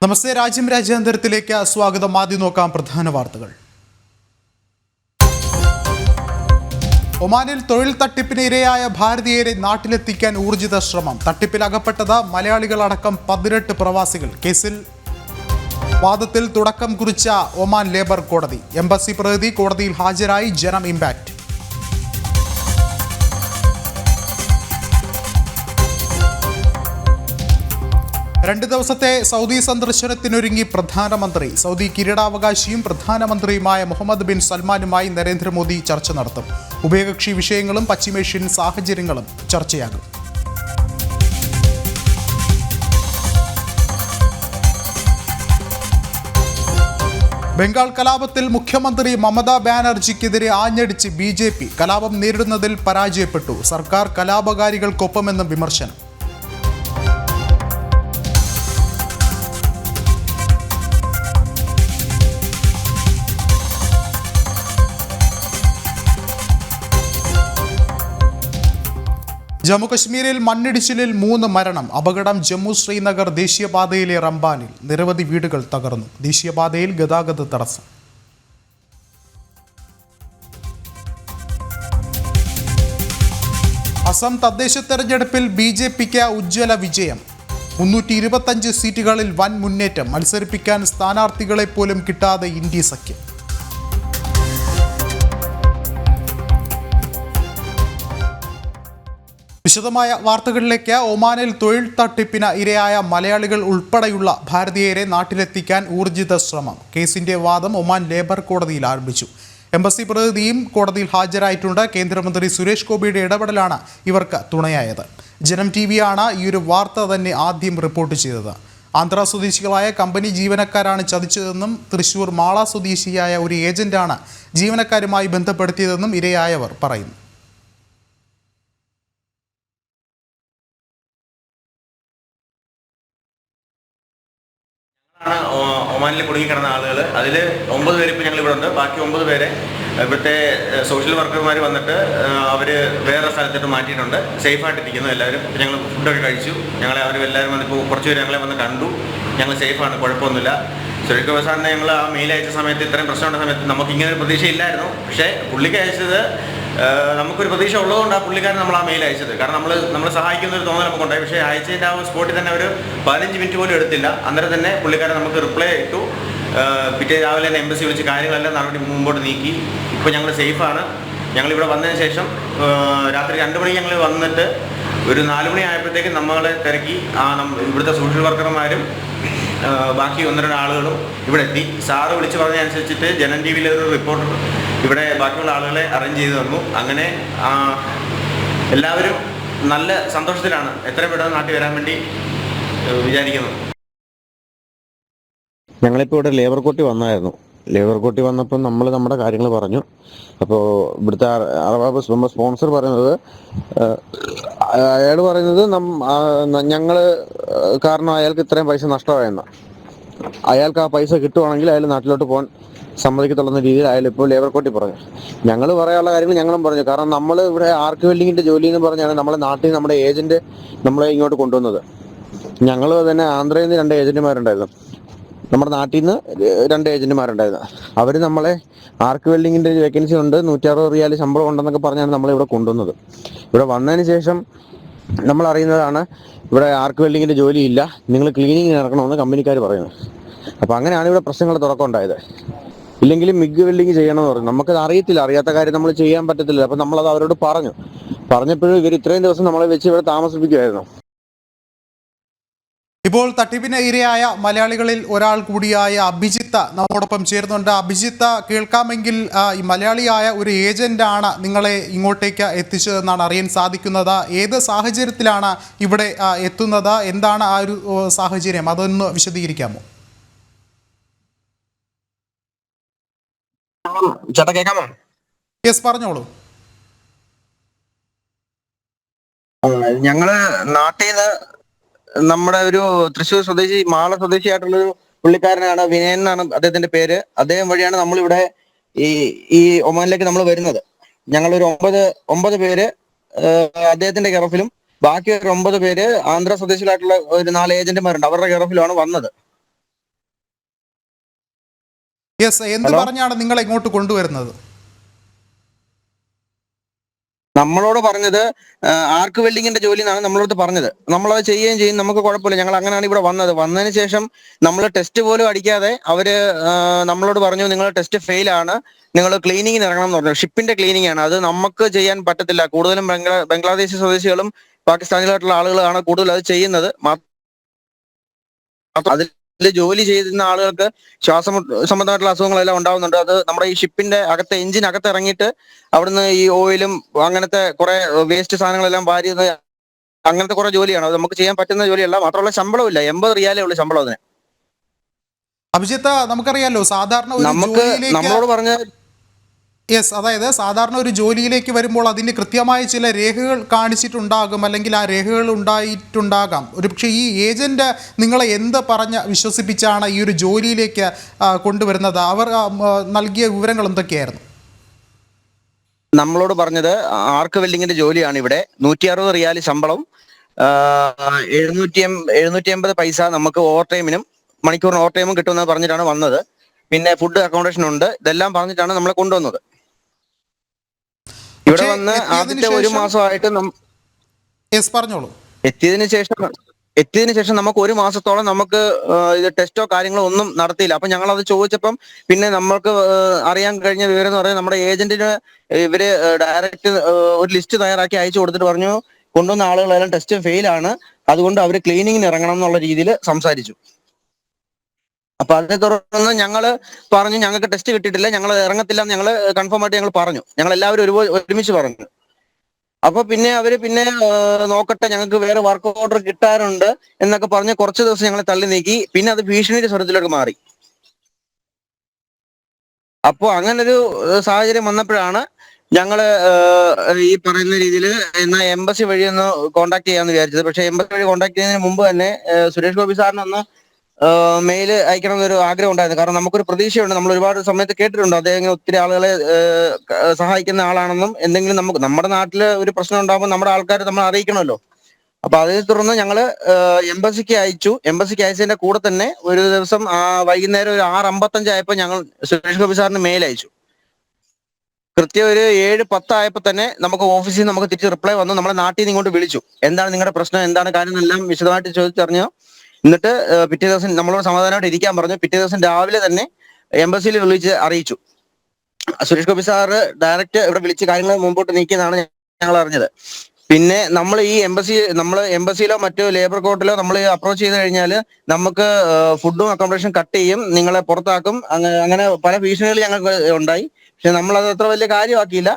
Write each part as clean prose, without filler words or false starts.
നമസ്തേ. രാജ്യാന്തരത്തിലേക്ക് സ്വാഗതം. ആദ്യം നോക്കാം പ്രധാന വാർത്തകൾ. ഒമാനിൽ തൊഴിൽ തട്ടിപ്പിന് ഇരയായ ഭാരതീയരെ നാട്ടിലെത്തിക്കാൻ ഊർജിത ശ്രമം. തട്ടിപ്പിൽ അകപ്പെട്ടത് മലയാളികളടക്കം 18 പ്രവാസികൾ. കേസിൽ വാദത്തിൽ തുടക്കം കുറിച്ച ഒമാൻ ലേബർ കോടതി. എംബസി പ്രതിനിധി കോടതിയിൽ ഹാജരായി. ജനം ഇമ്പാക്ട്. രണ്ട് ദിവസത്തെ സൗദി സന്ദർശനത്തിനൊരുങ്ങി പ്രധാനമന്ത്രി. സൗദി കിരീടാവകാശിയും പ്രധാനമന്ത്രിയുമായ മുഹമ്മദ് ബിൻ സൽമാനുമായി നരേന്ദ്രമോദി ചർച്ച നടത്തും. ഉഭയകക്ഷി വിഷയങ്ങളും പശ്ചിമേഷ്യൻ സാഹചര്യങ്ങളും ചർച്ചയാകും. ബംഗാൾ കലാപത്തിൽ മുഖ്യമന്ത്രി മമതാ ബാനർജിക്കെതിരെ ആഞ്ഞടിച്ച് BJP. കലാപം നേരിടുന്നതിൽ പരാജയപ്പെട്ടു. സർക്കാർ കലാപകാരികൾക്കൊപ്പമെന്നും വിമർശനം. ജമ്മുകശ്മീരിൽ മണ്ണിടിച്ചിലിൽ 3 മരണം. അപകടം ജമ്മു ശ്രീനഗർ ദേശീയപാതയിലെ റംബാനിൽ. നിരവധി വീടുകൾ തകർന്നു. ദേശീയപാതയിൽ ഗതാഗത തടസ്സം. അസം തദ്ദേശ തെരഞ്ഞെടുപ്പിൽ BJPക്ക് ഉജ്ജ്വല വിജയം. 325 സീറ്റുകളിൽ വൻ മുന്നേറ്റം. മത്സരിപ്പിക്കാൻ സ്ഥാനാർത്ഥികളെ പോലും കിട്ടാതെ ഇന്ത്യ സഖ്യം. വിശദമായ വാർത്തകളിലേക്ക്. ഒമാനിൽ തൊഴിൽ തട്ടിപ്പിന് ഇരയായ മലയാളികൾ ഉൾപ്പെടെയുള്ള ഭാരതീയരെ നാട്ടിലെത്തിക്കാൻ ഊർജിത ശ്രമം. കേസിന്റെ വാദം ഒമാൻ ലേബർ കോടതിയിൽ ആരംഭിച്ചു. എംബസി പ്രതിനിധിയും കോടതിയിൽ ഹാജരായിട്ടുണ്ട്. കേന്ദ്രമന്ത്രി സുരേഷ് ഗോപിയുടെ ഇടപെടലാണ് ഇവർക്ക് തുണയായത്. ജനം TV-യാണ് ഈ ഒരു വാർത്ത തന്നെ ആദ്യം റിപ്പോർട്ട് ചെയ്തത്. ആന്ധ്ര സ്വദേശികളായ കമ്പനി ജീവനക്കാരാണ് ചതിച്ചതെന്നും തൃശൂർ മാള സ്വദേശിയായ ഒരു ഏജന്റാണ് ജീവനക്കാരുമായി ബന്ധപ്പെടുത്തിയതെന്നും ഇരയായവർ പറയുന്നു. ഒമാനിൽ കുടുങ്ങിക്കിടന്ന ആളുകൾ, അതിൽ 9 പേര് ഇപ്പോൾ ഞങ്ങൾ ഇവിടെ ഉണ്ട്. ബാക്കി 9 പേരെ ഇവിടുത്തെ സോഷ്യൽ വർക്കർമാർ വന്നിട്ട് അവർ വേറെ സ്ഥലത്തോട്ട് മാറ്റിയിട്ടുണ്ട്. സേഫായിട്ടിരിക്കുന്നു എല്ലാവരും. ഇപ്പോൾ ഞങ്ങൾ ഫുഡൊക്കെ കഴിച്ചു. അവർ എല്ലാവരും വന്നിപ്പോൾ കുറച്ച് പേര് ഞങ്ങളെ വന്ന് കണ്ടു. ഞങ്ങൾ സേഫാണ്, കുഴപ്പമൊന്നുമില്ല. സുരേഷ് ഗോപി സാറിനെ ഞങ്ങൾ ആ മെയിൽ അയച്ച സമയത്ത്, ഇത്രയും പ്രശ്നമുള്ള സമയത്ത് നമുക്ക് ഇങ്ങനെ ഒരു പ്രതീക്ഷയില്ലായിരുന്നു. പക്ഷേ പുള്ളിക്ക് അയച്ചത് നമുക്കൊരു പ്രതീക്ഷ ഉള്ളതുകൊണ്ട് ആ പുള്ളിക്കാരൻ നമ്മൾ ആ മെയിൽ അയച്ചത്. കാരണം നമ്മൾ സഹായിക്കുന്ന ഒരു തോന്നൽ നമുക്കുണ്ടായി. പക്ഷേ അയച്ചതിൻ്റെ ആ സ്പോട്ടിൽ തന്നെ ഒരു 15 മിനിറ്റ് പോലും എടുത്തില്ല. അന്നേരം തന്നെ പുള്ളിക്കാരൻ നമുക്ക് റിപ്ലൈ ഇട്ടു. പിറ്റേ രാവിലെ തന്നെ എംബസി വിളിച്ച് കാര്യങ്ങളെല്ലാം നടപടി മുമ്പോട്ട് നീക്കി. ഇപ്പോൾ ഞങ്ങൾ സേഫാണ്. ഞങ്ങളിവിടെ വന്നതിന് ശേഷം രാത്രി 2 മണിക്ക് ഞങ്ങൾ വന്നിട്ട് ഒരു 4 മണി ആയപ്പോഴത്തേക്കും നമ്മളെ തിരക്കി ഇവിടുത്തെ സോഷ്യൽ വർക്കർമാരും ബാക്കി 1-2 ആളുകളും ഇവിടെ എത്തി. സാറ് വിളിച്ച് പറഞ്ഞതനുസരിച്ചിട്ട് ജനം TV-യിലെ ഒരു റിപ്പോർട്ടർ ഇവിടെ ബാക്കിയുള്ള ആളുകളെ അറേഞ്ച് ചെയ്ത് തന്നു. അങ്ങനെ എല്ലാവരും നല്ല സന്തോഷത്തിലാണ്. എത്രയും പെട്ടെന്ന് നാട്ടിൽ വരാൻ വേണ്ടി വിചാരിക്കുന്നു. ഞങ്ങളിപ്പോൾ ഇവിടെ ലേബർ കോർട്ടിൽ വന്നായിരുന്നു. ലേബർ കോർട്ടിൽ വന്നപ്പോൾ നമ്മൾ നമ്മുടെ കാര്യങ്ങൾ പറഞ്ഞു. അപ്പോൾ ഇവിടുത്തെ സ്പോൺസർ പറയുന്നത്, അയാൾ പറയുന്നത് ഞങ്ങൾ കാരണം അയാൾക്ക് ഇത്രയും പൈസ നഷ്ടമായെന്ന്. അയാൾക്ക് ആ പൈസ കിട്ടുവാണെങ്കിൽ അയാൾ നാട്ടിലോട്ട് പോകാൻ സമ്മതിക്കത്തുള്ള രീതിയിൽ അയാൾ ഇപ്പോൾ ലേബർ കോർട്ടിൽ പറഞ്ഞു. ഞങ്ങൾ പറയാനുള്ള കാര്യങ്ങൾ ഞങ്ങളും പറഞ്ഞു. കാരണം നമ്മൾ ഇവിടെ ആർക്ക് വെൽഡിങ്ങിന്റെ ജോലി എന്ന് പറഞ്ഞാണ് നമ്മളെ നാട്ടിൽ നമ്മുടെ ഏജന്റ് നമ്മളെ ഇങ്ങോട്ട് കൊണ്ടുവന്നത്. ഞങ്ങൾ തന്നെ ആന്ധ്രയിൽ നിന്ന് 2 ഏജന്റുമാരുണ്ടായിരുന്നു. നമ്മുടെ നാട്ടിൽ നിന്ന് 2 ഏജന്റുമാരുണ്ടായിരുന്നു. അവർ നമ്മളെ ആർക്ക് വെൽഡിങ്ങിന്റെ വേക്കൻസി ഉണ്ട്, 160 റിയാൽ ശമ്പളം ഉണ്ടെന്നൊക്കെ പറഞ്ഞാണ് നമ്മളെ ഇവിടെ കൊണ്ടുവന്നത്. ഇവിടെ വന്നതിന് ശേഷം നമ്മൾ അറിയുന്നതാണ് ഇവിടെ ആർക്ക് വെൽഡിങ്ങിന്റെ ജോലിയില്ല, നിങ്ങൾ ക്ലീനിങ് നടക്കണമെന്ന് കമ്പനിക്കാർ പറയുന്നത്. അപ്പം അങ്ങനെയാണ് ഇവിടെ പ്രശ്നങ്ങൾ തുടക്കമുണ്ടായത്. ഇല്ലെങ്കിൽ മിഗ് വെൽഡിങ് ചെയ്യണമെന്ന് പറഞ്ഞു. നമുക്കത് അറിയത്തില്ല. അറിയാത്ത കാര്യം നമ്മൾ ചെയ്യാൻ പറ്റത്തില്ല. അപ്പം നമ്മളത് അവരോട് പറഞ്ഞപ്പോഴും ഇവർ ഇത്രയും ദിവസം നമ്മളെ വെച്ച് ഇവിടെ താമസിപ്പിക്കുമായിരുന്നു. ഇപ്പോൾ തട്ടിപ്പിന് ഇരയായ മലയാളികളിൽ ഒരാൾ കൂടിയായ അഭിജിത്ത് നമ്മോടൊപ്പം ചേരുന്നുണ്ട്. അഭിജിത്ത്, കേൾക്കാമെങ്കിൽ ഈ മലയാളിയായ ഒരു ഏജന്റാണ് നിങ്ങളെ ഇങ്ങോട്ടേക്ക് എത്തിച്ചതെന്നാണ് അറിയാൻ സാധിക്കുന്നത്. ഏത് സാഹചര്യത്തിലാണ് ഇവിടെ എത്തുന്നത്? എന്താണ് ആ ഒരു സാഹചര്യം? അതൊന്ന് വിശദീകരിക്കാമോ? ചേട്ടാ കേൾക്കാമോ? യെസ്, പറഞ്ഞോളൂ. ഞങ്ങള് നാട്ടിൽ നിന്ന് നമ്മുടെ ഒരു തൃശ്ശൂർ സ്വദേശി, മാള സ്വദേശിയായിട്ടുള്ളൊരു പുള്ളിക്കാരനാണ്, വിനയൻ എന്നാണ് അദ്ദേഹത്തിന്റെ പേര്. അദ്ദേഹം വഴിയാണ് നമ്മളിവിടെ ഈ ഒമാനിലേക്ക് നമ്മൾ വരുന്നത്. ഞങ്ങളൊരു 9 പേര് അദ്ദേഹത്തിന്റെ കെയറോഫിലും ബാക്കി ഒരു 9 പേര് ആന്ധ്ര സ്വദേശികളായിട്ടുള്ള ഒരു 4 ഏജന്റുമാരുണ്ട്, അവരുടെ കെയറോഫിലുമാണ് വന്നത്. യെസ്, എന്ത് ഹലോ, പറഞ്ഞാണ് നിങ്ങൾ ഇങ്ങോട്ട് കൊണ്ടുവരുന്നത്? നമ്മളോട് പറഞ്ഞത് ആർക്ക് വെൽഡിങ്ങിന്റെ ജോലി എന്നാണ് നമ്മളോട് പറഞ്ഞത്. നമ്മളത് ചെയ്യുകയും ചെയ്യും, നമുക്ക് കുഴപ്പമില്ല. ഞങ്ങൾ അങ്ങനെയാണ് ഇവിടെ വന്നത്. വന്നതിന് ശേഷം നമ്മൾ ടെസ്റ്റ് പോലും അടിക്കാതെ അവര് നമ്മളോട് പറഞ്ഞു നിങ്ങൾ ടെസ്റ്റ് ഫെയിൽ ആണ്, നിങ്ങൾ ക്ലീനിങ്ങിന് ഇറങ്ങണം എന്ന് പറഞ്ഞു. ഷിപ്പിന്റെ ക്ലീനിങ് ആണ്, അത് നമുക്ക് ചെയ്യാൻ പറ്റത്തില്ല. കൂടുതലും ബംഗ്ലാദേശ് സ്വദേശികളും പാകിസ്ഥാനികളായിട്ടുള്ള ആളുകളാണ് കൂടുതൽ അത് ചെയ്യുന്നത്. അതിൽ ജോലി ചെയ്യുന്ന ആളുകൾക്ക് സംബന്ധമായിട്ടുള്ള അസുഖങ്ങളെല്ലാം ഉണ്ടാവുന്നുണ്ട്. അത് നമ്മുടെ ഈ ഷിപ്പിന്റെ അകത്തെ എഞ്ചിനകത്ത് ഇറങ്ങിയിട്ട് അവിടുന്ന് ഈ ഓയിലും അങ്ങനത്തെ കുറെ വേസ്റ്റ് സാധനങ്ങളെല്ലാം വാരിയത്, അങ്ങനത്തെ കുറെ ജോലിയാണ്. അത് നമുക്ക് ചെയ്യാൻ പറ്റുന്ന ജോലിയല്ല. മാത്രമല്ല ശമ്പളമില്ല, 80 റിയാലേ ഉള്ളൂ ശമ്പളം അതിന്. അഭിജിത്ത്, നമുക്കറിയാലോ സാധാരണ ഒരു നമുക്ക് ജോലിയിലേക്ക്, നമ്മളോട് പറഞ്ഞ യെസ്, അതായത് സാധാരണ ഒരു ജോലിയിലേക്ക് വരുമ്പോൾ അതിന് കൃത്യമായ ചില രേഖകൾ കാണിച്ചിട്ടുണ്ടാകും, അല്ലെങ്കിൽ ആ രേഖകൾ ഉണ്ടായിട്ടുണ്ടാകാം. ഒരുപക്ഷെ ഈ ഏജന്റ് നിങ്ങളെ എന്ത് പറഞ്ഞ് വിശ്വസിപ്പിച്ചാണ് ഈ ഒരു ജോലിയിലേക്ക് കൊണ്ടുവരുന്നത്? അവർ നൽകിയ വിവരങ്ങൾ എന്തൊക്കെയായിരുന്നു? നമ്മളോട് പറഞ്ഞത് ആർക്ക് വെൽഡിങ്ങിന്റെ ജോലിയാണ് ഇവിടെ, 160 റിയാൽ ശമ്പളം, 750 പൈസ നമുക്ക് ഓവർ ടൈമിനും മണിക്കൂറിന് ഓവർ ടൈമും കിട്ടുമെന്ന് പറഞ്ഞിട്ടാണ് വന്നത്. പിന്നെ ഫുഡ് അക്കോമഡേഷൻ ഉണ്ട്, ഇതെല്ലാം പറഞ്ഞിട്ടാണ് നമ്മളെ കൊണ്ടുവന്നത്. ഇവിടെ പക്ഷേ വന്ന് എത്തിയതിനു ആദ്യത്തെ ഒരു ശേഷം, മാസമായിട്ട് യെസ് പറഞ്ഞോളൂ. എത്തിയതിനു ശേഷം നമുക്ക് ഒരു മാസത്തോളം നമുക്ക് ഇത് ടെസ്റ്റോ കാര്യങ്ങളോ ഒന്നും നടത്തിയില്ല. അപ്പൊ ഞങ്ങൾ അത് ചോദിച്ചപ്പം പിന്നെ നമ്മൾക്ക് അറിയാൻ കഴിഞ്ഞ വിവരം എന്ന് പറഞ്ഞാൽ നമ്മുടെ ഏജന്റിന് ഇവര് ഡയറക്റ്റ് ഒരു ലിസ്റ്റ് തയ്യാറാക്കി അയച്ചു കൊടുത്തിട്ട് പറഞ്ഞു കൊണ്ടുവന്ന ആളുകളെല്ലാം ടെസ്റ്റ് ഫെയിൽ ആണ്, അതുകൊണ്ട് അവര് ക്ലീനിങ്ങിന് ഇറങ്ങണം എന്നുള്ള രീതിയിൽ സംസാരിച്ചു. അപ്പൊ അതിനെ തുടർന്ന് ഞങ്ങള് പറഞ്ഞു ഞങ്ങൾക്ക് ടെസ്റ്റ് കിട്ടിയിട്ടില്ല, ഞങ്ങൾ ഇറങ്ങത്തില്ല എന്ന് ഞങ്ങൾ കൺഫേം ആയിട്ട് ഞങ്ങൾ പറഞ്ഞു. ഞങ്ങൾ എല്ലാവരും ഒരുമിച്ച് പറഞ്ഞു. അപ്പൊ പിന്നെ അവര് പിന്നെ നോക്കട്ടെ, ഞങ്ങൾക്ക് വേറെ വർക്ക് ഓർഡർ കിട്ടാറുണ്ട് എന്നൊക്കെ പറഞ്ഞ് കുറച്ച് ദിവസം ഞങ്ങളെ തള്ളി നീക്കി. പിന്നെ അത് ഭീഷണിയുടെ സ്വരത്തിലേക്ക് മാറി. അപ്പോൾ അങ്ങനൊരു സാഹചര്യം വന്നപ്പോഴാണ് ഞങ്ങള് ഈ പറയുന്ന രീതിയിൽ എന്നാ എംബസി വഴി ഒന്ന് കോൺടാക്ട് ചെയ്യാന്ന് വിചാരിച്ചത്. പക്ഷെ എംബസി വഴി കോൺടാക്ട് ചെയ്യുന്നതിന് മുമ്പ് തന്നെ സുരേഷ് ഗോപി സാറിനൊന്ന് മെയിൽ അയക്കണം എന്നൊരു ആഗ്രഹം ഉണ്ടായിരുന്നു. കാരണം നമുക്കൊരു പ്രതീക്ഷയുണ്ട്, നമ്മൾ ഒരുപാട് സമയത്ത് കേട്ടിട്ടുണ്ട് അദ്ദേഹം ഇങ്ങനെ ഒത്തിരി ആളുകളെ സഹായിക്കുന്ന ആളാണെന്നും. എന്തെങ്കിലും നമ്മുടെ നാട്ടില് ഒരു പ്രശ്നം ഉണ്ടാകുമ്പോൾ നമ്മുടെ ആൾക്കാർ നമ്മൾ അറിയിക്കണമല്ലോ. അപ്പൊ അതിനെ തുടർന്ന് ഞങ്ങള് എംബസിക്ക് അയച്ചു. എംബസിക്ക് അയച്ചതിന്റെ കൂടെ തന്നെ ഒരു ദിവസം വൈകുന്നേരം ഒരു 6:55 ആയപ്പോൾ ഞങ്ങൾ സുരേഷ് ഗോപി സാറിന് മെയിൽ അയച്ചു. കൃത്യം ഒരു 7:10 ആയപ്പോൾ തന്നെ നമുക്ക് ഓഫീസിൽ നിന്ന് നമുക്ക് തിരിച്ച് റിപ്ലൈ വന്നു. നമ്മളെ നാട്ടിൽ നിന്ന് ഇങ്ങോട്ട് വിളിച്ചു, എന്താണ് നിങ്ങളുടെ പ്രശ്നം, എന്താണ് കാര്യം എന്നെല്ലാം വിശദമായിട്ട് ചോദിച്ചറിഞ്ഞു. എന്നിട്ട് പിറ്റേ ദിവസം നമ്മളോട് സമാധാനമായിട്ട് ഇരിക്കാൻ പറഞ്ഞു. പിറ്റേ ദിവസം രാവിലെ തന്നെ എംബസിയിൽ വിളിച്ച് അറിയിച്ചു. സുരേഷ് ഗോപി സാറ് ഡയറക്റ്റ് ഇവിടെ വിളിച്ച് കാര്യങ്ങൾ മുമ്പോട്ട് നീക്കിയതാണ് ഞങ്ങൾ അറിഞ്ഞത്. പിന്നെ നമ്മൾ എംബസിയിലോ മറ്റോ ലേബർ കോർട്ടിലോ നമ്മൾ അപ്രോച്ച് ചെയ്ത് കഴിഞ്ഞാൽ നമുക്ക് ഫുഡും അക്കോമഡേഷൻ കട്ട് ചെയ്യും, നിങ്ങളെ പുറത്താക്കും, അങ്ങനെ പല ഭീഷണികൾ ഞങ്ങൾക്ക് ഉണ്ടായി. പക്ഷെ നമ്മൾ അത് അത്ര വലിയ കാര്യമാക്കിയില്ല.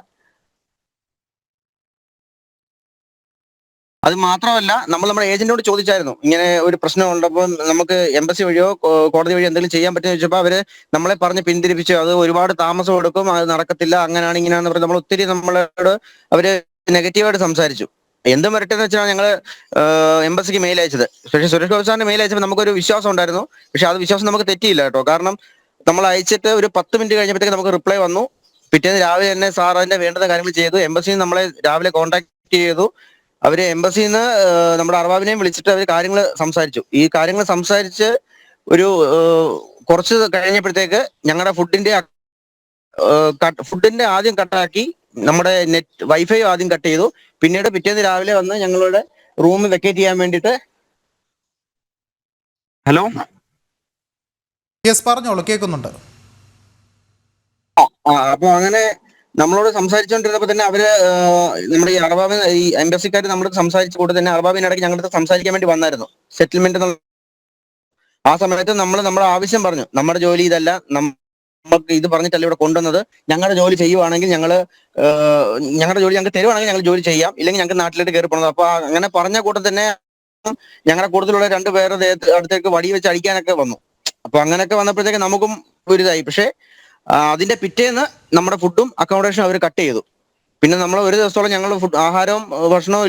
അത് മാത്രമല്ല, നമ്മുടെ ഏജന്റിനോട് ചോദിച്ചായിരുന്നു ഇങ്ങനെ ഒരു പ്രശ്നം ഉണ്ടപ്പോൾ നമുക്ക് എംബസി വഴിയോ കോടതി വഴിയോ എന്തെങ്കിലും ചെയ്യാൻ പറ്റുമെന്ന് ചോദിച്ചപ്പോൾ അവര് നമ്മളെ പറഞ്ഞ് പിന്തിരിപ്പിച്ചു. അത് ഒരുപാട് താമസം എടുക്കും, അത് നടക്കത്തില്ല, അങ്ങനെയാണ് ഇങ്ങനെയാണെന്ന് പറഞ്ഞ് നമ്മൾ ഒത്തിരി നമ്മളോട് അവര് നെഗറ്റീവായിട്ട് സംസാരിച്ചു. എന്തും വരട്ടെ എന്ന് വെച്ചാൽ ഞങ്ങള് എംബസിക്ക് മെയിൽ അയച്ചത്. പക്ഷേ സുരേഷ് ഗോപി സാറിന്റെ മെയിൽ അയച്ചപ്പോൾ നമുക്കൊരു വിശ്വാസം ഉണ്ടായിരുന്നു. പക്ഷെ അത് വിശ്വാസം നമുക്ക് തെറ്റിയില്ല കേട്ടോ. കാരണം നമ്മൾ അയച്ചിട്ട് ഒരു 10 മിനിറ്റ് കഴിഞ്ഞപ്പോഴത്തേക്ക് നമുക്ക് റിപ്ലൈ വന്നു. പിറ്റേന്ന് രാവിലെ തന്നെ സാർ അതിന്റെ വേണ്ടുന്ന കാര്യങ്ങൾ ചെയ്തു. എംബസിയിൽ നമ്മളെ രാവിലെ കോൺടാക്ട് ചെയ്തു. അവര് എംബസിയിൽ നിന്ന് നമ്മുടെ അർബാബിനെയും വിളിച്ചിട്ട് അവര് കാര്യങ്ങൾ സംസാരിച്ചു. ഈ കാര്യങ്ങൾ സംസാരിച്ച് ഒരു കുറച്ച് കഴിഞ്ഞപ്പോഴത്തേക്ക് ഞങ്ങളുടെ ഫുഡിന്റെ ആദ്യം കട്ടാക്കി, നമ്മുടെ നെറ്റ് വൈഫൈ ആദ്യം കട്ട് ചെയ്തു. പിന്നീട് പിറ്റേന്ന് രാവിലെ വന്ന് ഞങ്ങളുടെ റൂം വെക്കേറ്റ് ചെയ്യാൻ വേണ്ടിയിട്ട്. ഹലോ, യെസ് പറഞ്ഞോളൂ, കേൾക്കുന്നുണ്ട്. അപ്പൊ അങ്ങനെ നമ്മളോട് സംസാരിച്ചുകൊണ്ടിരുന്നപ്പോ തന്നെ അവര് നമ്മുടെ ഈ എംബസിക്കാർ നമ്മളോട് സംസാരിച്ച കൂടെ തന്നെ അർബാബിനിടയ്ക്ക് ഞങ്ങളുടെ സംസാരിക്കാൻ വേണ്ടി വന്നായിരുന്നു, സെറ്റിൽമെന്റ്. ആ സമയത്ത് നമ്മുടെ ആവശ്യം പറഞ്ഞു, നമ്മുടെ ജോലി ഇതല്ല, നമുക്ക് ഇത് പറഞ്ഞിട്ടല്ല ഇവിടെ കൊണ്ടുവന്നത്, ഞങ്ങളുടെ ജോലി ചെയ്യുവാണെങ്കിൽ ഞങ്ങളുടെ ജോലി ഞങ്ങൾക്ക് തരുവാണെങ്കിൽ ഞങ്ങൾ ജോലി ചെയ്യാം, ഇല്ലെങ്കിൽ ഞങ്ങൾക്ക് നാട്ടിലേക്ക് കയറി പോകണം. അപ്പൊ അങ്ങനെ പറഞ്ഞ കൂട്ടം തന്നെ ഞങ്ങളുടെ കൂടുതലുള്ള 2 പേരുടെ അടുത്തേക്ക് വടി വെച്ച് അടിക്കാനൊക്കെ വന്നു. അപ്പൊ അങ്ങനെയൊക്കെ വന്നപ്പോഴത്തേക്ക് നമുക്കും ഒരു ഇതായി. പക്ഷെ അതിന്റെ പിറ്റേന്ന് നമ്മുടെ ഫുഡും അക്കോമഡേഷനും അവർ കട്ട് ചെയ്തു. പിന്നെ നമ്മൾ ഒരു ദിവസത്തോളം ഞങ്ങൾ ആഹാരവും ഭക്ഷണവും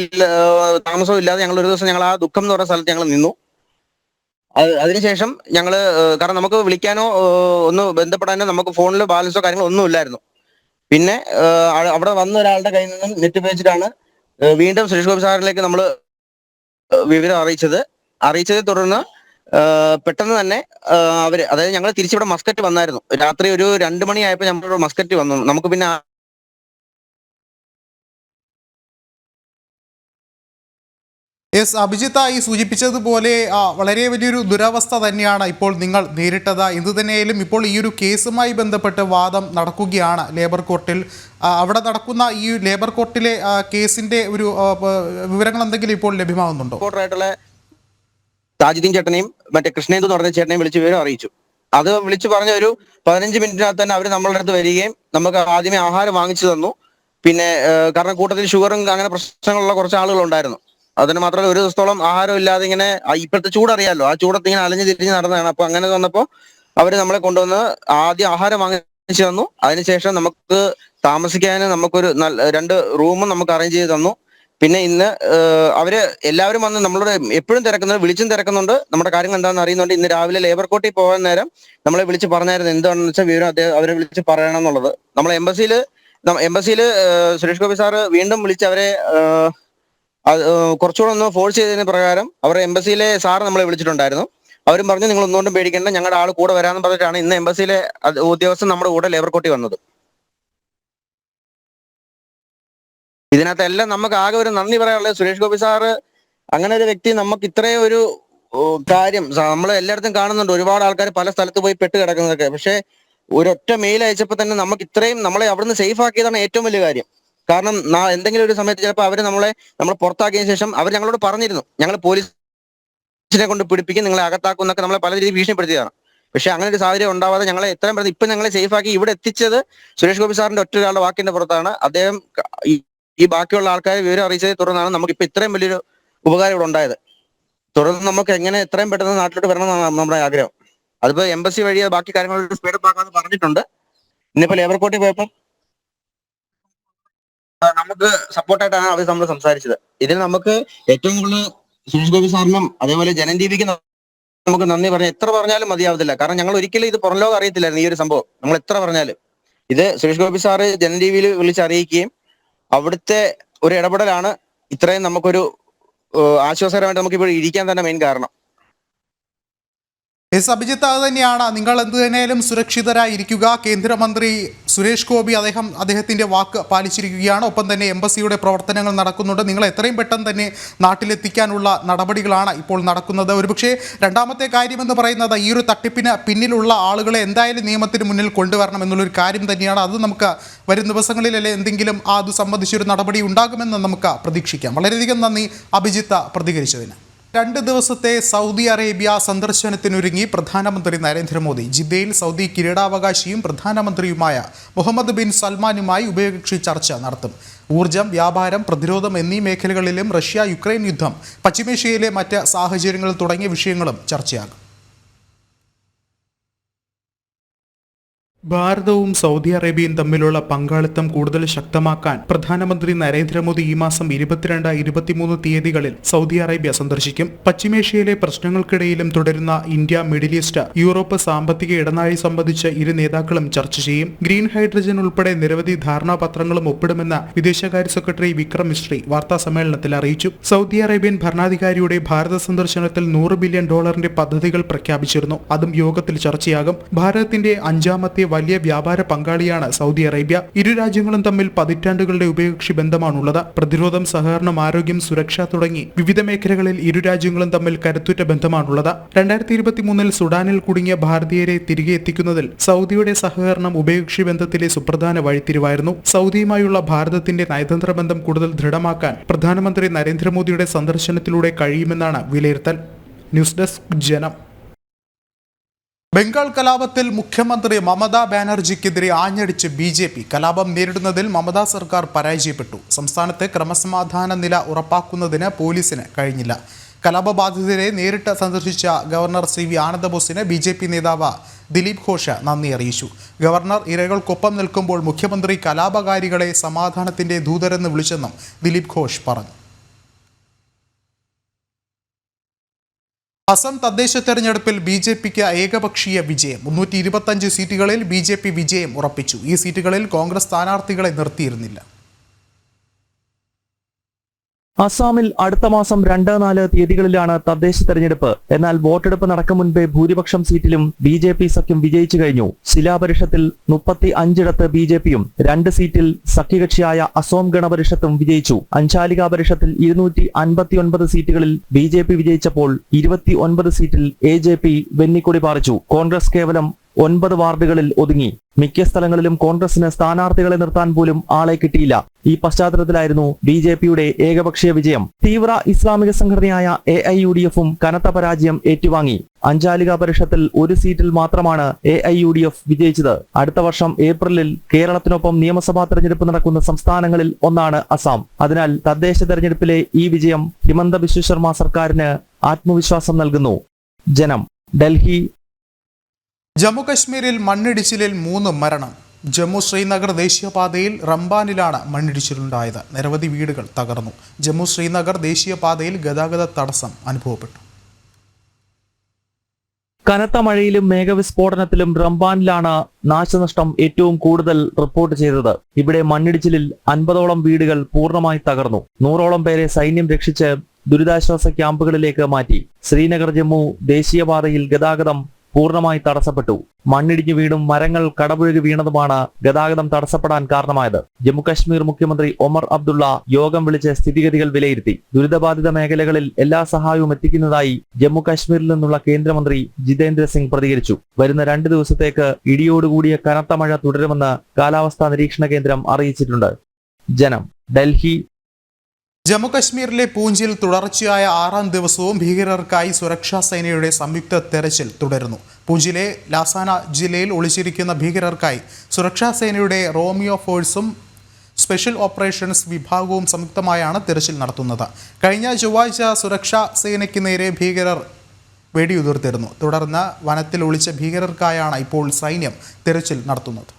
താമസവും ഇല്ലാതെ ഞങ്ങൾ ഒരു ദിവസം ഞങ്ങൾ ആ ദുഃഖം എന്ന് പറയുന്ന സ്ഥലത്ത് ഞങ്ങൾ നിന്നു. അതിനുശേഷം ഞങ്ങള്, കാരണം നമുക്ക് വിളിക്കാനോ ഒന്ന് ബന്ധപ്പെടാനോ നമുക്ക് ഫോണിലോ ബാലൻസോ കാര്യങ്ങളോ ഒന്നും ഇല്ലായിരുന്നു. പിന്നെ അവിടെ വന്ന ഒരാളുടെ കയ്യിൽ നിന്നും നെറ്റ് ഉപയോഗിച്ചിട്ടാണ് വീണ്ടും സുരേഷ് ഗോപി സാറിലേക്ക് നമ്മൾ വിവരം അറിയിച്ചത്. അറിയിച്ചതിനെ തുടർന്ന് പെട്ടെന്ന് തന്നെ അവര്, അതായത് ഞങ്ങൾ തിരിച്ചിവിടെ മസ്കറ്റ് വന്നായിരുന്നു. രാത്രി ഒരു 2 മണിയായപ്പോൾ ഞങ്ങളിവിടെ മസ്കറ്റ് വന്നു. നമുക്ക് പിന്നെ യെസ്, അഭിജിത്ത് ഈ സൂചിപ്പിച്ചതുപോലെ വളരെ വലിയൊരു ദുരവസ്ഥ തന്നെയാണ് ഇപ്പോൾ നിങ്ങൾ നേരിട്ടത്. എന്തു തന്നെയായാലും ഇപ്പോൾ ഈ ഒരു കേസുമായി ബന്ധപ്പെട്ട് വാദം നടക്കുകയാണ് ലേബർ കോർട്ടിൽ. അവിടെ നടക്കുന്ന ഈ ലേബർ കോർട്ടിലെ കേസിന്റെ ഒരു വിവരങ്ങൾ എന്തെങ്കിലും ഇപ്പോൾ ലഭ്യമാകുന്നുണ്ടോ? റിപ്പോർട്ടറായിട്ടുള്ള താജുദ്ദീൻ ചേട്ടനെയും മറ്റേ കൃഷ്ണേന്ദു എന്ന് പറഞ്ഞ ചേട്ടനെയും വിളിച്ച് വിവരം അറിയിച്ചു. അത് വിളിച്ചു പറഞ്ഞ ഒരു 15 മിനിറ്റിനകത്ത് തന്നെ അവർ നമ്മളുടെ അടുത്ത് വരികയും നമുക്ക് ആദ്യമേ ആഹാരം വാങ്ങിച്ചു തന്നു. പിന്നെ കാരണം കൂട്ടത്തിൽ ഷുഗറും അങ്ങനെ പ്രശ്നങ്ങളുള്ള കുറച്ച് ആളുകൾ ഉണ്ടായിരുന്നു. അതിന് മാത്രമല്ല, ഒരു ദിവസത്തോളം ആഹാരം ഇല്ലാതെ ഇങ്ങനെ, ഇപ്പോഴത്തെ ചൂടറിയാലോ, ആ ചൂടത്ത് ഇങ്ങനെ അലഞ്ഞു തിരിഞ്ഞ് നടന്നതാണ്. അപ്പൊ അങ്ങനെ വന്നപ്പോൾ അവർ നമ്മളെ കൊണ്ടുവന്ന് ആദ്യം ആഹാരം വാങ്ങിച്ചു തന്നു. അതിനുശേഷം നമുക്ക് താമസിക്കാൻ നമുക്കൊരു 2 റൂമും നമുക്ക് അറേഞ്ച് ചെയ്ത് തന്നു. പിന്നെ ഇന്ന് അവര് എല്ലാവരും വന്ന് നമ്മളോട് എപ്പോഴും തിരക്കുന്നുണ്ട്, വിളിച്ചും തിരക്കുന്നുണ്ട്, നമ്മുടെ കാര്യങ്ങൾ എന്താണെന്ന് അറിയുന്നുണ്ട്. ഇന്ന് രാവിലെ ലേബർ കോർട്ടിൽ പോകാൻ നേരം നമ്മളെ വിളിച്ച് പറഞ്ഞായിരുന്നു എന്താണെന്ന് വെച്ചാൽ വിവരം അവരെ വിളിച്ച് പറയണം എന്നുള്ളത്. നമ്മളെ എംബസിയിൽ സുരേഷ് ഗോപി സാറ് വീണ്ടും വിളിച്ച് അവരെ കുറച്ചുകൂടെ ഒന്ന് ഫോഴ്സ് ചെയ്തതിന് പ്രകാരം അവരുടെ എംബസിയിലെ സാറ് നമ്മളെ വിളിച്ചിട്ടുണ്ടായിരുന്നു. അവരും പറഞ്ഞു നിങ്ങൾ ഒന്നുകൊണ്ടും പേടിക്കേണ്ട, ഞങ്ങളുടെ ആൾ കൂടെ വരാമെന്ന് പറഞ്ഞിട്ടാണ് ഇന്ന് എംബസിയിലെ ഉദ്യോഗസ്ഥൻ നമ്മുടെ കൂടെ ലേബർ കോർട്ടിൽ വന്നത്. ഇതിനകത്തെല്ലാം നമുക്ക് ആകെ ഒരു നന്ദി പറയാനുള്ളത് സുരേഷ് ഗോപി സാറ്, അങ്ങനെ ഒരു വ്യക്തി നമുക്ക് ഇത്രയും ഒരു കാര്യം നമ്മൾ എല്ലായിടത്തും കാണുന്നുണ്ട്. ഒരുപാട് ആൾക്കാർ പല സ്ഥലത്ത് പോയി പെട്ട് കിടക്കുന്നതൊക്കെ, പക്ഷെ ഒരൊറ്റ മെയിൽ അയച്ചപ്പോൾ തന്നെ നമുക്ക് ഇത്രയും നമ്മളെ അവിടുന്ന് സേഫ് ആക്കിയതാണ് ഏറ്റവും വലിയ കാര്യം. കാരണം എന്തെങ്കിലും ഒരു സമയത്ത് ചിലപ്പോൾ അവർ നമ്മളെ പുറത്താക്കിയതിനു ശേഷം അവർ ഞങ്ങളോട് പറഞ്ഞിരുന്നു ഞങ്ങൾ പോലീസിനെ കൊണ്ട് പിടിപ്പിക്കും, നിങ്ങളെ അകത്താക്കും എന്നൊക്കെ നമ്മളെ പല രീതിയിൽ ഭീഷണിപ്പെടുത്തിയതാണ്. പക്ഷെ അങ്ങനെ ഒരു സാഹചര്യം ഉണ്ടാവാതെ ഞങ്ങളെ എത്രയും പെട്ടെന്ന് ഇപ്പൊ ഞങ്ങളെ സേഫ് ആക്കി ഇവിടെ എത്തിച്ചത് സുരേഷ് ഗോപി സാറിന്റെ ഒറ്റ ഒരാളുടെ വാക്കിന്റെ പുറത്താണ്. അദ്ദേഹം ഈ ബാക്കിയുള്ള ആൾക്കാരെ വിവരം അറിയിച്ചതിനെ തുടർന്നാണ് നമുക്കിപ്പോ ഇത്രയും വലിയൊരു ഉപകാരം ഇവിടെ ഉണ്ടായത്. തുടർന്ന് നമുക്ക് എങ്ങനെ എത്രയും പെട്ടെന്ന് നാട്ടിലോട്ട് വരണം എന്നാണ് നമ്മുടെ ആഗ്രഹം. അതിപ്പോ എംബസി വഴി ബാക്കി കാര്യങ്ങൾ സ്പീഡപ്പ് ആക്കാന്ന് പറഞ്ഞിട്ടുണ്ട്. ഇന്നിപ്പോ ലേബർ കോർട്ടിൽ പോയപ്പോൾ നമുക്ക് സപ്പോർട്ടായിട്ടാണ് അവർ നമ്മൾ സംസാരിച്ചത്. ഇതിൽ നമുക്ക് ഏറ്റവും കൂടുതൽ സുരേഷ് ഗോപി സാറിനും അതേപോലെ ജനം ടിവിക്ക് നമുക്ക് നന്ദി പറഞ്ഞാൽ എത്ര പറഞ്ഞാലും മതിയാവത്തില്ല. കാരണം ഞങ്ങൾ ഒരിക്കലും ഇത് പുറം ലോകം അറിയത്തില്ലായിരുന്നു ഈ ഒരു സംഭവം. നമ്മൾ എത്ര പറഞ്ഞാലും ഇത് സുരേഷ് ഗോപി സാറ് ജനം ടിവിയിൽ വിളിച്ചറിയിക്കുകയും അവിടുത്തെ ഒരു ഇടപെടലാണ് ഇത്രയും നമുക്കൊരു ആശ്വാസകരമായിട്ട് നമുക്ക് ഇപ്പോൾ ഇരിക്കാൻ തന്നെ മെയിൻ കാരണം. യെസ്, അഭിജിത്ത്, അത് തന്നെയാണ്. നിങ്ങൾ എന്ത് തന്നെയാലും സുരക്ഷിതരായിരിക്കുക. കേന്ദ്രമന്ത്രി സുരേഷ് ഗോപി അദ്ദേഹത്തിൻ്റെ വാക്ക് പാലിച്ചിരിക്കുകയാണ്. ഒപ്പം തന്നെ എംബസിയുടെ പ്രവർത്തനങ്ങൾ നടക്കുന്നുണ്ട്. നിങ്ങൾ എത്രയും പെട്ടെന്ന് തന്നെ നാട്ടിലെത്തിക്കാനുള്ള നടപടികളാണ് ഇപ്പോൾ നടക്കുന്നത്. ഒരുപക്ഷെ രണ്ടാമത്തെ കാര്യമെന്ന് പറയുന്നത് ഈ ഒരു തട്ടിപ്പിന് പിന്നിലുള്ള ആളുകളെ എന്തായാലും നിയമത്തിന് മുന്നിൽ കൊണ്ടുവരണം എന്നുള്ളൊരു കാര്യം തന്നെയാണ്. അത് നമുക്ക് വരും ദിവസങ്ങളിലല്ലേ എന്തെങ്കിലും അത് സംബന്ധിച്ചൊരു നടപടി ഉണ്ടാകുമെന്ന് നമുക്ക് പ്രതീക്ഷിക്കാം. വളരെയധികം നന്ദി അഭിജിത്ത് പ്രതികരിച്ചതിന്. 2 ദിവസത്തെ സൗദി അറേബ്യ സന്ദർശനത്തിനൊരുങ്ങി പ്രധാനമന്ത്രി നരേന്ദ്രമോദി. ജിദ്ദയിൽ സൗദി കിരീടാവകാശിയും പ്രധാനമന്ത്രിയുമായ മുഹമ്മദ് ബിൻ സൽമാനുമായി ഉഭയകക്ഷി ചർച്ച നടത്തും. ഊർജ്ജം, വ്യാപാരം, പ്രതിരോധം എന്നീ മേഖലകളിലും റഷ്യ യുക്രൈൻ യുദ്ധം, പശ്ചിമേഷ്യയിലെ മറ്റ് സാഹചര്യങ്ങൾ തുടങ്ങിയ വിഷയങ്ങളും ചർച്ചയാകും. ഭാരതവും സൗദി അറേബ്യയും തമ്മിലുള്ള പങ്കാളിത്തം കൂടുതൽ ശക്തമാക്കാൻ പ്രധാനമന്ത്രി നരേന്ദ്രമോദി ഈ മാസം 22, 23 തീയതികളിൽ സൗദി അറേബ്യ സന്ദർശിക്കും. പശ്ചിമേഷ്യയിലെ പ്രശ്നങ്ങൾക്കിടയിലും തുടരുന്ന ഇന്ത്യ, മിഡിൽ ഈസ്റ്റ്, യൂറോപ്പ് സാമ്പത്തിക ഇടനാഴി സംബന്ധിച്ച് ഇരു നേതാക്കളും ചർച്ച ചെയ്യും. ഗ്രീൻ ഹൈഡ്രജൻ ഉൾപ്പെടെ നിരവധി ധാരണാപത്രങ്ങളും ഒപ്പിടുമെന്ന് വിദേശകാര്യ സെക്രട്ടറി വിക്രം മിശ്രി വാർത്താ സമ്മേളനത്തിൽ അറിയിച്ചു. സൗദി അറേബ്യൻ ഭരണാധികാരിയുടെ ഭാരത സന്ദർശനത്തിൽ $100 ബില്യൺ പദ്ധതികൾ പ്രഖ്യാപിച്ചിരുന്നു. അതും യോഗത്തിൽ ചർച്ചയാകും. ഭാരതത്തിന്റെ 5ാമത്തെ വലിയ വ്യാപാര പങ്കാളിയാണ് സൗദി അറേബ്യ. ഇരു രാജ്യങ്ങളും തമ്മിൽ പതിറ്റാണ്ടുകളുടെ ഉഭയകക്ഷി ബന്ധമാണുള്ളത്. പ്രതിരോധം, സഹകരണം, ആരോഗ്യം, സുരക്ഷ തുടങ്ങി വിവിധ മേഖലകളിൽ ഇരു രാജ്യങ്ങളും തമ്മിൽ കരുത്തുറ്റ ബന്ധമാണുള്ളത്. 2023 സുഡാനിൽ കുടുങ്ങിയ ഭാരതീയരെ തിരികെ എത്തിക്കുന്നതിൽ സൗദിയുടെ സഹകരണം ഉഭയകക്ഷി ബന്ധത്തിലെ സുപ്രധാന വഴിത്തിരിവായിരുന്നു. സൗദിയുമായുള്ള ഭാരതത്തിന്റെ നയതന്ത്ര ബന്ധം കൂടുതൽ ദൃഢമാക്കാൻ പ്രധാനമന്ത്രി നരേന്ദ്രമോദിയുടെ സന്ദർശനത്തിലൂടെ കഴിയുമെന്നാണ് വിലയിരുത്തൽ. ന്യൂസ് ഡെസ്ക് ജനം. ബംഗാൾ കലാപത്തിൽ മുഖ്യമന്ത്രി മമതാ ബാനർജിക്കെതിരെ ആഞ്ഞടിച്ച് BJP. കലാപം നേരിടുന്നതിൽ മമതാ സർക്കാർ പരാജയപ്പെട്ടു. സംസ്ഥാനത്ത് ക്രമസമാധാന നില ഉറപ്പാക്കുന്നതിന് പോലീസിന് കഴിഞ്ഞില്ല. കലാപബാധിതരെ നേരിട്ട് സന്ദർശിച്ച ഗവർണർ CV ആനന്ദബോസിന് BJP നേതാവ് ദിലീപ് ഘോഷ് നന്ദി അറിയിച്ചു. ഗവർണർ ഇരകൾക്കൊപ്പം നിൽക്കുമ്പോൾ മുഖ്യമന്ത്രി കലാപകാരികളെ സമാധാനത്തിന്റെ ദൂതരെന്ന് വിളിച്ചെന്നും ദിലീപ് ഘോഷ് പറഞ്ഞു. അസം തദ്ദേശ തെരഞ്ഞെടുപ്പിൽ BJPക്ക് ഏകപക്ഷീയ വിജയം. 325 സീറ്റുകളിൽ BJP വിജയം ഉറപ്പിച്ചു. ഈ സീറ്റുകളിൽ കോൺഗ്രസ് സ്ഥാനാർത്ഥികളെ നിർത്തിയിരുന്നില്ല. അസാമിൽ അടുത്ത മാസം 2-4 തീയതികളിലാണ് തദ്ദേശ തെരഞ്ഞെടുപ്പ്. എന്നാൽ വോട്ടെടുപ്പ് നടക്കും മുൻപേ ഭൂരിപക്ഷം സീറ്റിലും BJP സഖ്യം വിജയിച്ചു കഴിഞ്ഞു. ശിലാപരിഷത്തിൽ 35 BJPയും 2 സീറ്റിൽ സഖ്യകക്ഷിയായ അസോം ഗണപരിഷത്തും വിജയിച്ചു. അഞ്ചാലിക പരിഷത്തിൽ 259 സീറ്റുകളിൽ BJP വിജയിച്ചപ്പോൾ 29 സീറ്റിൽ AJP വെന്നിക്കൊടി പാറിച്ചു. കോൺഗ്രസ് കേവലം 9 വാർഡുകളിൽ ഒതുങ്ങി. മിക്ക സ്ഥലങ്ങളിലും കോൺഗ്രസിന് സ്ഥാനാർത്ഥികളെ നിർത്താൻ പോലും ആളെ കിട്ടിയില്ല. ഈ പശ്ചാത്തലത്തിലായിരുന്നു BJPയുടെ ഏകപക്ഷീയ വിജയം. തീവ്ര ഇസ്ലാമിക സംഘടനയായ AIUDFും കനത്ത പരാജയം ഏറ്റുവാങ്ങി. അഞ്ചാലിക പരിഷത്തിൽ 1 സീറ്റിൽ മാത്രമാണ് AIUDF വിജയിച്ചത്. അടുത്ത വർഷം ഏപ്രിലിൽ കേരളത്തിനൊപ്പം നിയമസഭാ തെരഞ്ഞെടുപ്പ് നടക്കുന്ന സംസ്ഥാനങ്ങളിൽ ഒന്നാണ് അസം. അതിനാൽ തദ്ദേശ തെരഞ്ഞെടുപ്പിലെ ഈ വിജയം ഹിമന്ത ബിശ്വ ശർമ്മ സർക്കാരിന് ആത്മവിശ്വാസം നൽകുന്നു. ജനം, ഡൽഹി. ജമ്മു കശ്മീരിൽ മണ്ണിടിച്ചിലിൽ 3 മരണം. ജമ്മു ശ്രീനഗർ ദേശീയപാതയിൽ റംബാനിലാണ് മണ്ണിടിച്ചിലുണ്ടായത്. നിരവധി വീടുകൾ തകർന്നു. ജമ്മു ശ്രീനഗർ ദേശീയപാതയിൽ ഗതാഗത തടസ്സം അനുഭവപ്പെട്ടു. കനത്ത മഴയിലും മേഘവിസ്ഫോടനത്തിലും റംബാനിലാണ് നാശനഷ്ടം ഏറ്റവും കൂടുതൽ റിപ്പോർട്ട് ചെയ്തത്. ഇവിടെ മണ്ണിടിച്ചിലിൽ 50ഓളം വീടുകൾ പൂർണ്ണമായി തകർന്നു. 100ഓളം പേരെ സൈന്യം രക്ഷിച്ച് ദുരിതാശ്വാസ ക്യാമ്പുകളിലേക്ക് മാറ്റി. ശ്രീനഗർ ജമ്മു ദേശീയപാതയിൽ ഗതാഗതം പൂർണ്ണമായി തടസ്സപ്പെട്ടു. മണ്ണിടിഞ്ഞു വീണും മരങ്ങൾ കടപുഴകി വീണതുമാണ് ഗതാഗതം തടസ്സപ്പെടാൻ കാരണമായത്. ജമ്മുകശ്മീർ മുഖ്യമന്ത്രി ഒമർ അബ്ദുള്ള യോഗം വിളിച്ച് സ്ഥിതിഗതികൾ വിലയിരുത്തി. ദുരിതബാധിത മേഖലകളിൽ എല്ലാ സഹായവും എത്തിക്കുന്നതായി ജമ്മു കശ്മീരിൽ നിന്നുള്ള കേന്ദ്രമന്ത്രി ജിതേന്ദ്ര സിംഗ് പ്രതികരിച്ചു. വരുന്ന 2 ദിവസത്തേക്ക് ഇടിയോടുകൂടിയ കനത്ത മഴ തുടരുമെന്ന് കാലാവസ്ഥാ നിരീക്ഷണ കേന്ദ്രം അറിയിച്ചിട്ടുണ്ട്. ജനം, ഡൽഹി. ജമ്മു കശ്മീരിലെ പൂഞ്ചിൽ തുടർച്ചയായ 6ാം ദിവസവും ഭീകരർക്കായി സുരക്ഷാ സേനയുടെ സംയുക്ത തെരച്ചിൽ തുടരുന്നു. പൂഞ്ചിലെ ലാസാന ജില്ലയിൽ ഒളിച്ചിരിക്കുന്ന ഭീകരർക്കായി സുരക്ഷാ സേനയുടെ റോമിയോ ഫോഴ്സും സ്പെഷ്യൽ ഓപ്പറേഷൻസ് വിഭാഗവും സംയുക്തമായാണ് തെരച്ചിൽ നടത്തുന്നത്. കഴിഞ്ഞ ചൊവ്വാഴ്ച സുരക്ഷാ സേനയ്ക്ക് നേരെ ഭീകരർ വെടിയുതിർത്തിരുന്നു. തുടർന്ന് വനത്തിൽ ഒളിച്ച ഭീകരർക്കായാണ് ഇപ്പോൾ സൈന്യം തെരച്ചിൽ നടത്തുന്നത്.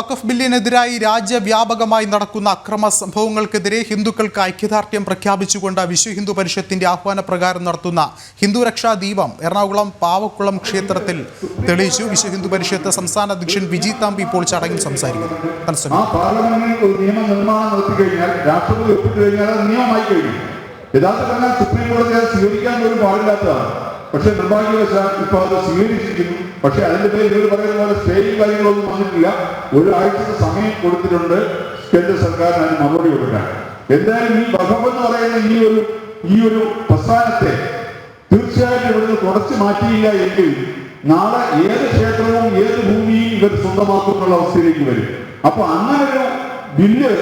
വഖഫ് ബില്ലിനെതിരായി രാജ്യവ്യാപകമായി നടക്കുന്ന അക്രമ സംഭവങ്ങൾക്കെതിരെ ഹിന്ദുക്കൾക്ക് ഐക്യദാർഢ്യം പ്രഖ്യാപിച്ചുകൊണ്ട് വിശ്വ ഹിന്ദു പരിഷത്തിന്റെ ആഹ്വാനപ്രകാരം നടത്തുന്ന ഹിന്ദു രക്ഷാ ദീപം എറണാകുളം പാവക്കുളം ക്ഷേത്രത്തിൽ തെളിയിച്ചു. വിശ്വ ഹിന്ദു പരിഷത്ത് സംസ്ഥാന അധ്യക്ഷൻ വിജി തമ്പി ഇപ്പോൾ ചടങ്ങിൽ സംസാരിക്കുന്നു. പക്ഷെ നിർഭാഗ്യവശാൽ ഇപ്പോൾ അത് സ്വീകരിച്ചിരിക്കുന്നു. പക്ഷെ അതിന്റെ പേരിൽ ഇവർ പറയുന്ന പോലെ സ്റ്റേയും കാര്യങ്ങളൊന്നും വന്നിട്ടില്ല. 1 ആഴ്ചത്തെ സമയം കൊടുത്തിട്ടുണ്ട് കേന്ദ്ര സർക്കാരിന് അതിന് മറുപടി കൊടുക്കാൻ. എന്തായാലും ഈ വഖഫ് എന്ന് പറയുന്ന ഈ ഒരു പ്രസ്ഥാനത്തെ തീർച്ചയായിട്ടും ഇവിടുന്ന് തുടച്ചു മാറ്റിയില്ല എങ്കിൽ നാളെ ഏത് ക്ഷേത്രവും ഏത് ഭൂമിയും ഇവർ സ്വന്തമാക്കുന്നുള്ള അവസ്ഥയിലേക്ക് വരും. അപ്പൊ അങ്ങനെ ഒരു ബില്ല്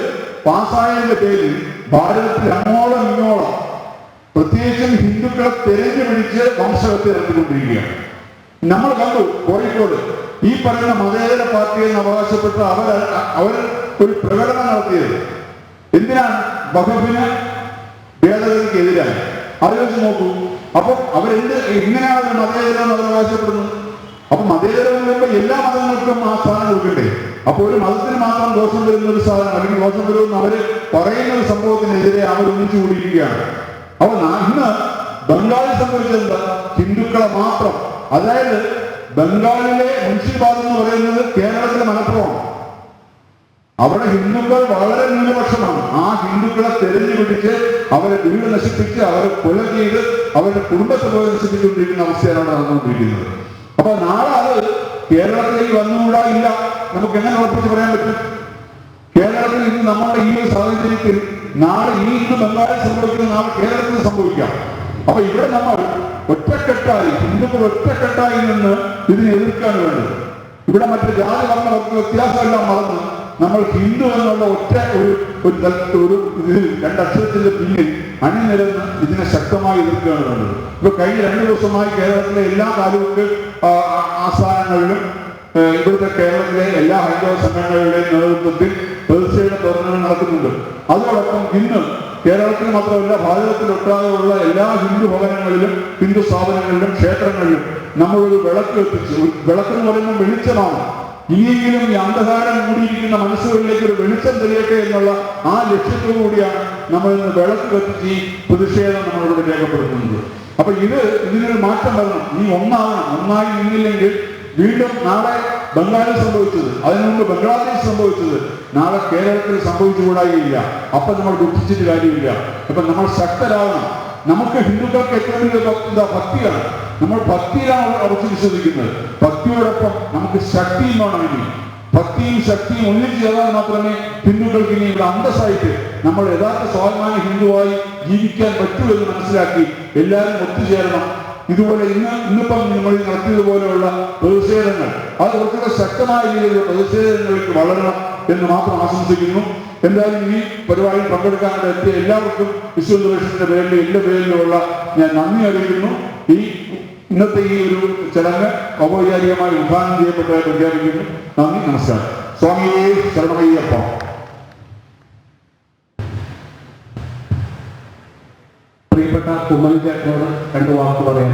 പാസ്സായതിന്റെ പേരിൽ ഭാരതത്തിൽ അങ്ങോളം ഇങ്ങോളം പ്രത്യേകിച്ചും ഹിന്ദുക്കളെ തെരഞ്ഞു പിടിച്ച് വംശഹത്യ നടത്തിക്കൊണ്ടിരിക്കുകയാണ്. നമ്മൾ കണ്ടു കോഴിക്കോട് ഈ പറയുന്ന മതേതര പാർട്ടിയെന്ന് അവകാശപ്പെട്ട് അവർ ഒരു പ്രകടനം നടത്തിയത് എന്തിനാണ്? വഖഫിന് ഭേദഗതിക്കെതിരായി. ആലോചിച്ച് നോക്കൂ. അപ്പൊ എങ്ങനെയാണ് മതേതരം എന്ന് അവകാശപ്പെടുന്നത്? അപ്പൊ മതേതരം എന്ന് പറയുമ്പോൾ എല്ലാ മതങ്ങൾക്കും ആ സ്ഥാനം കൊടുക്കണ്ടേ? അപ്പൊ ഒരു മതത്തിന് മാത്രം ദോഷം വരുന്ന ഒരു സാധനം അല്ലെങ്കിൽ ദോഷം വരുമെന്ന് അവര് പറയുന്ന ഒരു സംഭവത്തിനെതിരെ അവർ ഒന്നിച്ചു കൂടിയിരിക്കുകയാണ്. അപ്പൊ ഇന്ന് ബംഗാളിൽ സംഭവിച്ചെന്താ? ഹിന്ദുക്കളെ മാത്രം, അതായത് ബംഗാളിലെ മുൻസിപ്പാലിറ്റി എന്ന് പറയുന്നത് കേരളത്തിലെ മലപ്പുറമാണ്. അവിടെ ഹിന്ദുക്കൾ വളരെ ന്യൂനപക്ഷമാണ്. ആ ഹിന്ദുക്കളെ തെരഞ്ഞു പിടിച്ച് അവരെ വീട് നശിപ്പിച്ച് അവരെ കൊല ചെയ്ത് അവരുടെ കുടുംബത്തെ പോയി നശിപ്പിച്ചുകൊണ്ടിരിക്കുന്ന അവസ്ഥയാണ് അവിടെ നടന്നുകൊണ്ടിരിക്കുന്നത്. അപ്പൊ നാളെ അത് കേരളത്തിലേക്ക് വന്നുകൂടാ ഇല്ല. നമുക്ക് എങ്ങനെ ഉറപ്പിച്ച് പറയാൻ പറ്റും? കേരളത്തിൽ ഇന്ന് നമ്മുടെ ഈ ഒരു സാഹചര്യത്തിൽ നാളെ ഇന്ന് ബംഗാളിൽ സംഭവിക്കുന്ന നാളെ കേരളത്തിൽ സംഭവിക്കാം. അപ്പൊ ഇവിടെ നമ്മൾ ഒറ്റക്കെട്ടായി ഹിന്ദുക്കൾ ഒറ്റക്കെട്ടായി നിന്ന് ഇതിനെ എതിർക്കാണ് വേണ്ടത്. ഇവിടെ മറ്റു ജാതി വർണ്ണ വ്യത്യാസമെല്ലാം മറന്ന് നമ്മൾ ഹിന്ദു എന്നുള്ള ഒറ്റ ഒരു ഇതിൽ 2 അക്ഷരത്തിന്റെ പിന്നിൽ അണിനിരന്ന് ഇതിനെ ശക്തമായി എതിർക്കുകയാണ് വേണ്ടത്. ഇപ്പൊ കഴിഞ്ഞ 2 ദിവസമായി കേരളത്തിലെ എല്ലാ താലൂക്ക് ആസ്ഥാനങ്ങളിലും ഇവിടുത്തെ കേരളത്തിലെ എല്ലാ ഹൈന്ദവ സംഘടനകളുടെയും നേതൃത്വത്തിൽ പ്രതിഷേധ പ്രവർത്തനങ്ങൾ നടക്കുന്നുണ്ട്. അതോടൊപ്പം ഇന്ന് കേരളത്തിൽ മാത്രമല്ല ഭാരതത്തിലൊട്ടാകെയുള്ള എല്ലാ ഹിന്ദു ഭവനങ്ങളിലും ഹിന്ദു സ്ഥാപനങ്ങളിലും ക്ഷേത്രങ്ങളിലും നമ്മളൊരു വിളക്ക് എത്തിച്ചു. വിളക്ക് എന്ന് പറയുമ്പോൾ വെളിച്ചമാണ്. ഇനിയെങ്കിലും ഈ അന്ധകാരം മൂടിയിരിക്കുന്ന മനസ്സുകളിലേക്ക് ഒരു വെളിച്ചം തെളിയട്ടെ എന്നുള്ള ആ ലക്ഷ്യത്തോടു കൂടിയാണ് നമ്മൾ ഇന്ന് വിളക്ക് കത്തിച്ച് ഈ പ്രതിഷേധം നമ്മളിവിടെ രേഖപ്പെടുത്തുന്നത്. അപ്പൊ ഇതിനൊരു മാറ്റം വരണം. ഈ ഒന്നായി നിന്നില്ലെങ്കിൽ വീണ്ടും നാളെ ബംഗാളിൽ സംഭവിച്ചത്, അതിനു മുമ്പ് ബംഗ്ലാദേശ് സംഭവിച്ചത്, നാളെ കേരളത്തിൽ സംഭവിച്ചുകൂടായില്ല. അപ്പൊ നമ്മൾ ദുഃഖിച്ചിട്ട് കാര്യമില്ല. അപ്പൊ നമ്മൾ ശക്തരാകണം. നമുക്ക് ഹിന്ദുക്കൾക്ക് ഏറ്റവും വലിയ ഭക്തിയാണ്. നമ്മൾ ഭക്തിയിലാണ് ഉറച്ചു വിശ്വസിക്കുന്നത്. ഭക്തിയോടൊപ്പം നമുക്ക് ശക്തിയും വേണം. ഇനി ഭക്തിയും ശക്തിയും ഒന്നിച്ചു ചേർന്നാൽ മാത്രമേ ഹിന്ദുക്കൾക്ക് ഇനി ഇവിടെ അന്തസ്സായിട്ട് നമ്മൾ യഥാർത്ഥ സ്വാഭിമാനി ഹിന്ദുവായി ജീവിക്കാൻ പറ്റൂ എന്ന് മനസ്സിലാക്കി എല്ലാവരും ഒത്തുചേരണം. ഇതുപോലെ ഇന്നിപ്പം നമ്മൾ നടത്തിയതുപോലെയുള്ള പ്രതിഷേധങ്ങൾ അത് കുറച്ചുകൂടെ ശക്തമായ രീതിയിലുള്ള പ്രതിഷേധങ്ങളിലേക്ക് വളരണം എന്ന് മാത്രം ആശംസിക്കുന്നു. എന്തായാലും ഈ പരിപാടിയിൽ പങ്കെടുക്കാൻ എത്തിയ എല്ലാവർക്കും വിശ്വ ഹിന്ദു പരിഷത്തിന്റെ പേരിലും എല്ലാ പേരിലുമുള്ള ഞാൻ നന്ദി അറിയിക്കുന്നു. ഇന്നത്തെ ഈ ഒരു ചടങ്ങ് ഔപചാരികമായി ഉദ്ഘാടനം ചെയ്യപ്പെട്ടതായി പ്രഖ്യാപിക്കുന്നു. നന്ദി, നമസ്കാരം. സ്വാമിയേ ശരണമയ്യപ്പ. പ്രിയപ്പെട്ട ഉമ്മൻചാണ്ടിനോട് രണ്ടു വാക്ക് പറയാൻ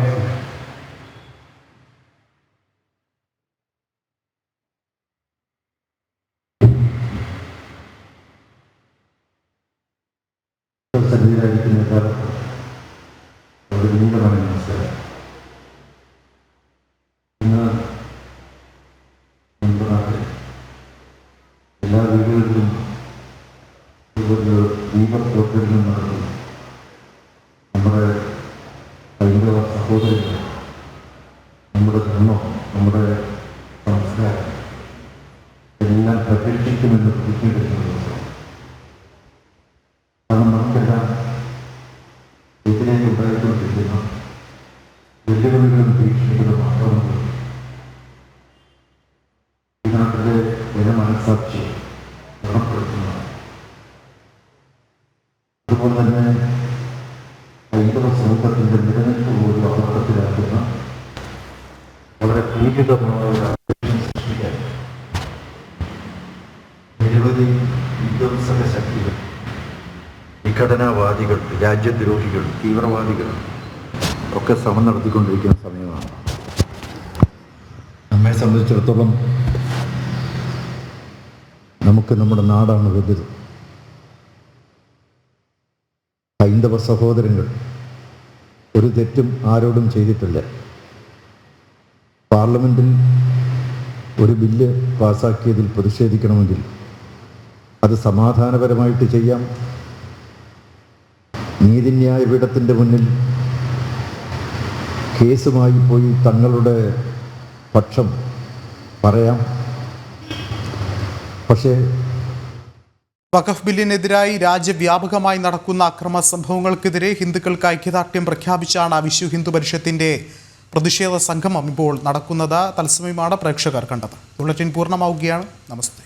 നമസ്കാരം. ഇന്ന് നമ്മുടെ നാട്ടിൽ എല്ലാ വീടുകളിലും ദീപപ്രവർത്തനം നടത്തുന്നു. നമ്മുടെ ഹൈന്ദവ സഹോദരങ്ങൾ നമ്മുടെ ധർമ്മം, നമ്മുടെ സംസ്കാരം എല്ലാം പ്രകടിപ്പിക്കുമെന്ന് പ്രതിജ്ഞയെടുക്കുന്ന ദിവസം. കാരണം നമുക്കെല്ലാം ഇതിലേക്ക് ഉണ്ടായിക്കൊണ്ടിരിക്കുന്ന വെല്ലുവിളികളും ഭീഷണികളും ആക്രമണങ്ങളും ഈ നാട്ടിലെ ജനമനസാക്ഷി വ്രണപ്പെടുത്തുന്നതാണ്. അതുപോലെ തന്നെ ഹൈന്ദവ സമൂഹത്തിന്റെ നിലനിൽപ്പ് പോലും അപകടത്തിലാക്കുന്ന വളരെ ഭീതിതമായ ഒരു അന്തരീക്ഷം സൃഷ്ടിക്കാൻ നിരവധി വിധ്വംസക ശക്തികൾ, വിഘടനവാദികൾ, രാജ്യദ്രോഹികൾ, തീവ്രവാദികൾ ഒക്കെ ശ്രമം നടത്തിക്കൊണ്ടിരിക്കുന്ന സമയമാണ്. നമ്മെ സംബന്ധിച്ചിടത്തോളം നമുക്ക് നമ്മുടെ നാടാണ് വലുത്. ഹൈന്ദവ സഹോദരങ്ങൾ ഒരു തെറ്റും ആരോടും ചെയ്തിട്ടില്ല. പാർലമെൻറ്റിൽ ഒരു ബില്ല് പാസാക്കിയതിൽ പ്രതിഷേധിക്കണമെങ്കിൽ അത് സമാധാനപരമായിട്ട് ചെയ്യാം. നീതിന്യായ പീഠത്തിൻ്റെ മുന്നിൽ കേസുമായി പോയി തങ്ങളുടെ പക്ഷം പറയാം. പക്ഷേ വഖഫ് ബില്ലിനെതിരായി രാജ്യവ്യാപകമായി നടക്കുന്ന അക്രമ സംഭവങ്ങൾക്കെതിരെ ഹിന്ദുക്കൾക്ക് ഐക്യദാർഢ്യം പ്രഖ്യാപിച്ചാണ് വിശ്വ ഹിന്ദു പരിഷത്തിന്റെ പ്രതിഷേധ സംഗമം ഇപ്പോൾ നടക്കുന്നത്. തത്സമയമാണ് പ്രേക്ഷകർ കണ്ടത്. ബുള്ളറ്റിൻ പൂർണ്ണമാവുകയാണ്. നമസ്തേ.